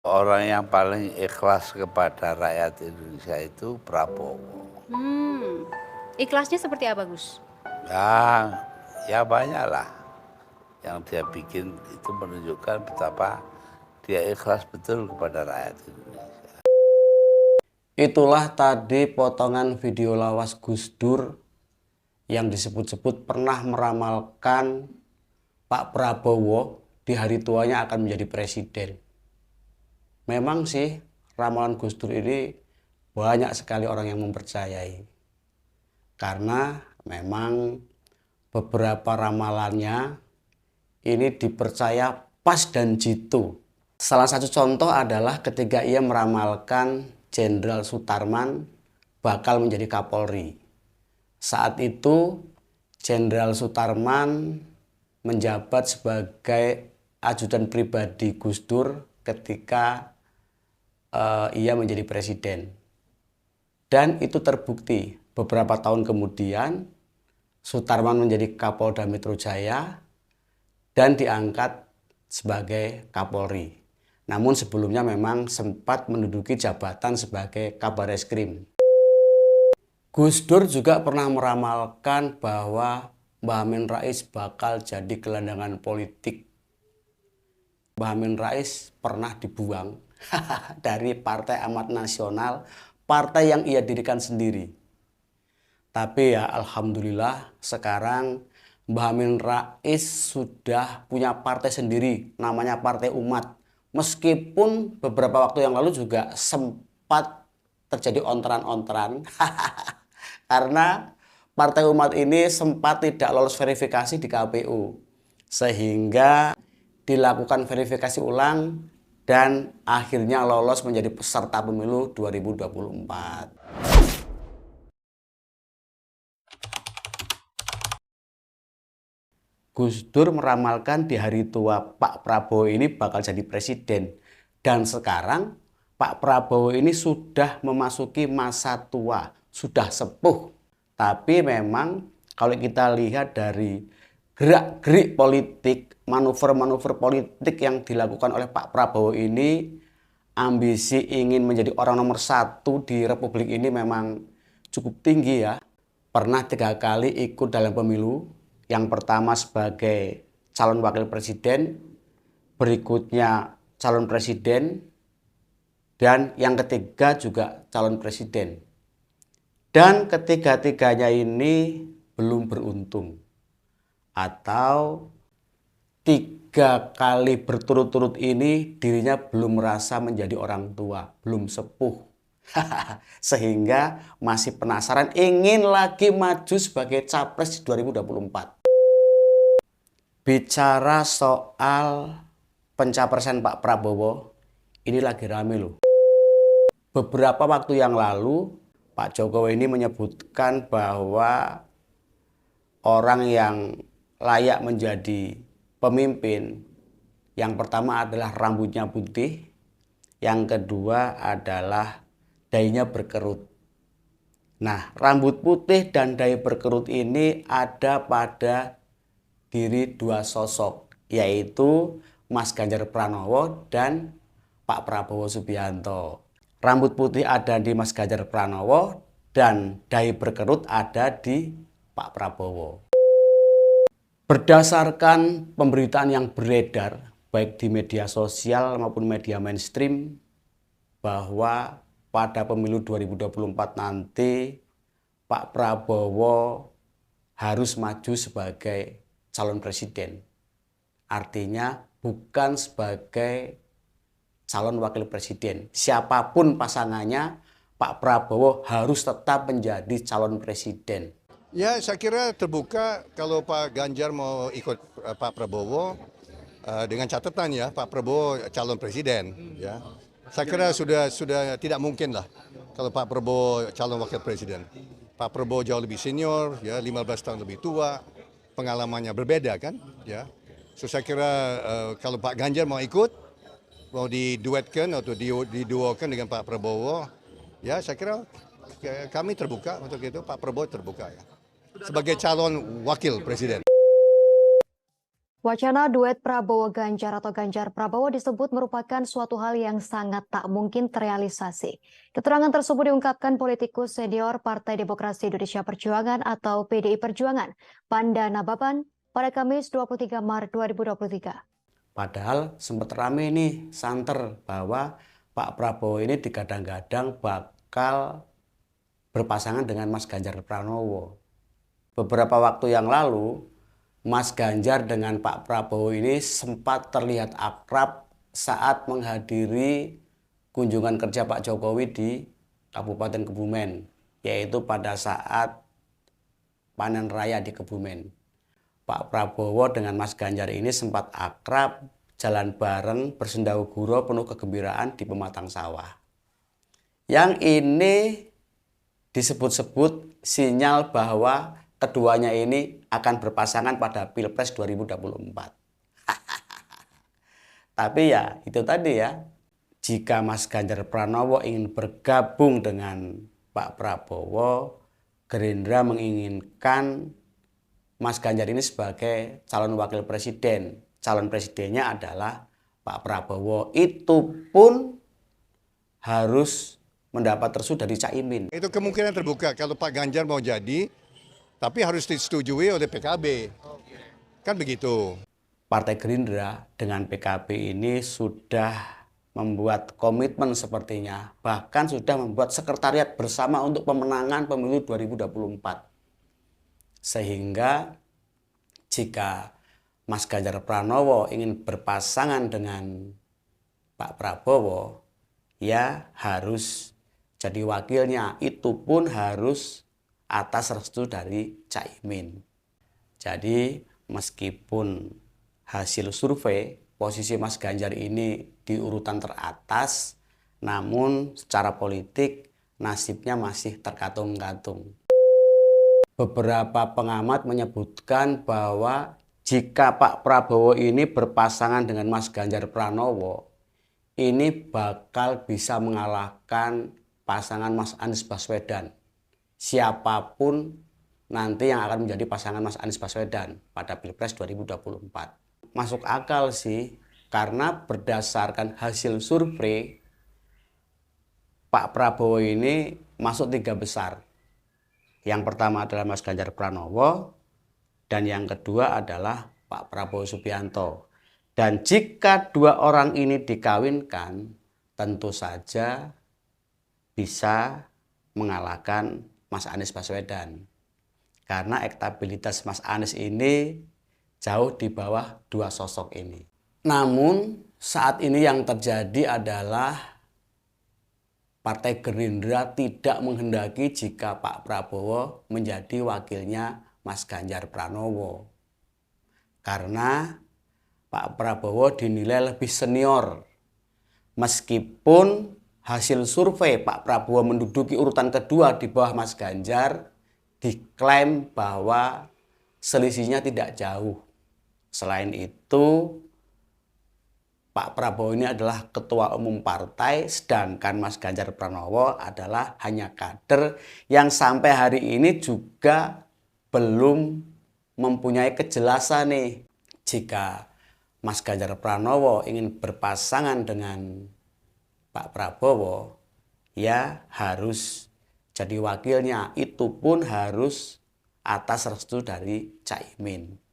Orang yang paling ikhlas kepada rakyat Indonesia itu Prabowo. Hmm, ikhlasnya seperti apa, Gus? Ya, ya banyaklah yang dia bikin itu menunjukkan betapa dia ikhlas betul kepada rakyat Indonesia. Itulah tadi potongan video lawas Gus Dur yang disebut-sebut pernah meramalkan Pak Prabowo di hari tuanya akan menjadi presiden. Memang sih ramalan Gus Dur ini banyak sekali orang yang mempercayai. Karena memang beberapa ramalannya ini dipercaya pas dan jitu. Salah satu contoh adalah ketika ia meramalkan Jenderal Sutarman bakal menjadi Kapolri. Saat itu Jenderal Sutarman menjabat sebagai ajudan pribadi Gus Dur ketika ia menjadi presiden. Dan itu terbukti beberapa tahun kemudian Sutarman menjadi Kapolda Metro Jaya dan diangkat sebagai Kapolri. Namun sebelumnya memang sempat menduduki jabatan sebagai Kabar Eskrim. Gus Dur juga pernah meramalkan bahwa Mbah Amin Rais bakal jadi gelandangan politik. Mbah Amin Rais pernah dibuang dari Partai Amanat Nasional, partai yang ia dirikan sendiri. Tapi ya alhamdulillah sekarang Mbah Amin Rais sudah punya partai sendiri, namanya Partai Umat. Meskipun beberapa waktu yang lalu juga sempat terjadi ontran-ontran karena Partai Umat ini sempat tidak lolos verifikasi di KPU. Sehingga dilakukan verifikasi ulang dan akhirnya lolos menjadi peserta pemilu 2024. Gus Dur meramalkan di hari tua Pak Prabowo ini bakal jadi presiden. Dan sekarang Pak Prabowo ini sudah memasuki masa tua, sudah sepuh. Tapi memang kalau kita lihat dari gerak-gerik politik, manuver-manuver politik yang dilakukan oleh Pak Prabowo ini, ambisi ingin menjadi orang nomor satu di Republik ini memang cukup tinggi ya. Pernah 3 kali ikut dalam pemilu. Yang pertama sebagai calon wakil presiden, berikutnya calon presiden, dan yang ketiga juga calon presiden. Dan ketiga-tiganya ini belum beruntung. Atau 3 kali berturut-turut ini dirinya belum merasa menjadi orang tua, belum sepuh. Sehingga masih penasaran ingin lagi maju sebagai capres di 2024. Bicara soal pencapresan Pak Prabowo, ini lagi rame loh. Beberapa waktu yang lalu Pak Jokowi ini menyebutkan bahwa orang yang layak menjadi pemimpin yang pertama adalah rambutnya putih, yang kedua adalah dahinya berkerut. Nah, rambut putih dan dahi berkerut ini ada pada diri 2 sosok, yaitu Mas Ganjar Pranowo dan Pak Prabowo Subianto. Rambut putih ada di Mas Ganjar Pranowo dan dahi berkerut ada di Pak Prabowo. Berdasarkan pemberitaan yang beredar, baik di media sosial maupun media mainstream, bahwa pada pemilu 2024 nanti Pak Prabowo harus maju sebagai calon presiden. Artinya bukan sebagai calon wakil presiden. Siapapun pasangannya, Pak Prabowo harus tetap menjadi calon presiden. Ya, saya kira terbuka kalau Pak Ganjar mau ikut Pak Prabowo dengan catatan ya Pak Prabowo calon presiden. Ya, saya kira sudah tidak mungkin lah kalau Pak Prabowo calon wakil presiden. Pak Prabowo jauh lebih senior, ya 15 tahun lebih tua, pengalamannya berbeda kan, ya. So saya kira kalau Pak Ganjar mau ikut, mau diduetkan atau diduokan dengan Pak Prabowo, ya saya kira kami terbuka untuk itu, Pak Prabowo terbuka ya sebagai calon wakil presiden. Wacana duet Prabowo-Ganjar atau Ganjar-Prabowo disebut merupakan suatu hal yang sangat tak mungkin terrealisasi. Keterangan tersebut diungkapkan politikus senior Partai Demokrasi Indonesia Perjuangan atau PDI Perjuangan, Panda Nababan, pada Kamis 23 Maret 2023. Padahal sempat rame nih santer bahwa Pak Prabowo ini digadang-gadang bakal berpasangan dengan Mas Ganjar Pranowo. Beberapa waktu yang lalu, Mas Ganjar dengan Pak Prabowo ini sempat terlihat akrab saat menghadiri kunjungan kerja Pak Jokowi di Kabupaten Kebumen, yaitu pada saat panen raya di Kebumen. Pak Prabowo dengan Mas Ganjar ini sempat akrab, jalan bareng, bersendau-gurau penuh kegembiraan di pematang sawah. Yang ini disebut-sebut sinyal bahwa keduanya ini akan berpasangan pada Pilpres 2024. Tapi ya itu tadi ya, jika Mas Ganjar Pranowo ingin bergabung dengan Pak Prabowo, Gerindra menginginkan Mas Ganjar ini sebagai calon wakil presiden. Calon presidennya adalah Pak Prabowo. Itu pun harus mendapat restu dari Caimin. Itu kemungkinan terbuka kalau Pak Ganjar mau jadi, tapi harus disetujui oleh PKB. Kan begitu. Partai Gerindra dengan PKB ini sudah membuat komitmen sepertinya. Bahkan sudah membuat sekretariat bersama untuk pemenangan pemilu 2024. Sehingga jika Mas Ganjar Pranowo ingin berpasangan dengan Pak Prabowo, ya harus jadi wakilnya. Itu pun harus atas restu dari Caimin. Jadi meskipun hasil survei posisi Mas Ganjar ini di urutan teratas, namun secara politik nasibnya masih tergantung-gantung. Beberapa pengamat menyebutkan bahwa jika Pak Prabowo ini berpasangan dengan Mas Ganjar Pranowo, ini bakal bisa mengalahkan pasangan Mas Anies Baswedan. Siapapun nanti yang akan menjadi pasangan Mas Anies Baswedan pada Pilpres 2024. Masuk akal sih, karena berdasarkan hasil survei, Pak Prabowo ini masuk 3 besar. Yang pertama adalah Mas Ganjar Pranowo, dan yang kedua adalah Pak Prabowo Subianto. Dan jika dua orang ini dikawinkan, tentu saja bisa mengalahkan Mas Anies Baswedan. Karena elektabilitas Mas Anies ini jauh di bawah dua sosok ini. Namun saat ini yang terjadi adalah Partai Gerindra tidak menghendaki jika Pak Prabowo menjadi wakilnya Mas Ganjar Pranowo. Karena Pak Prabowo dinilai lebih senior. Meskipun hasil survei Pak Prabowo menduduki urutan kedua di bawah Mas Ganjar, diklaim bahwa selisihnya tidak jauh. Selain itu, Pak Prabowo ini adalah ketua umum partai, sedangkan Mas Ganjar Pranowo adalah hanya kader yang sampai hari ini juga belum mempunyai kejelasan nih. Jika Mas Ganjar Pranowo ingin berpasangan dengan Pak Prabowo, ya harus jadi wakilnya. Itu pun harus atas restu dari Caimin.